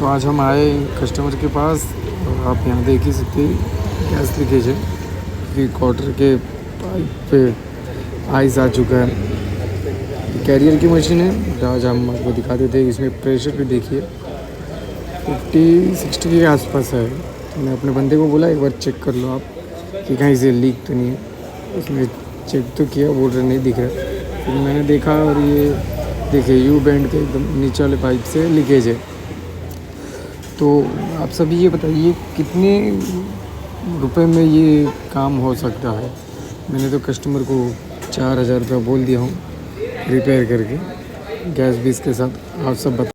तो आज हम आए कस्टमर के पास और आप यहाँ देख ही सकते हैं गैस लीकेज है कि क्वार्टर के पाइप पे आइस आ चुका है। कैरियर की मशीन है, आज हम आपको दिखाते थे। इसमें प्रेशर भी देखिए 50-60 के आसपास है। तो मैं अपने बंदे को बोला एक बार चेक कर लो आप कि कहीं से लीक तो नहीं है। उसने चेक तो किया, बोल रहे नहीं दिख रहा। फिर मैंने देखा और ये देखिए यू बैंड के एकदम नीचे वाले पाइप से लीकेज है। तो आप सभी ये बताइए कितने रुपए में ये काम हो सकता है। मैंने तो कस्टमर को 4,000 रुपये बोल दिया हूँ रिपेयर करके, गैस भी इसके साथ। आप सब बता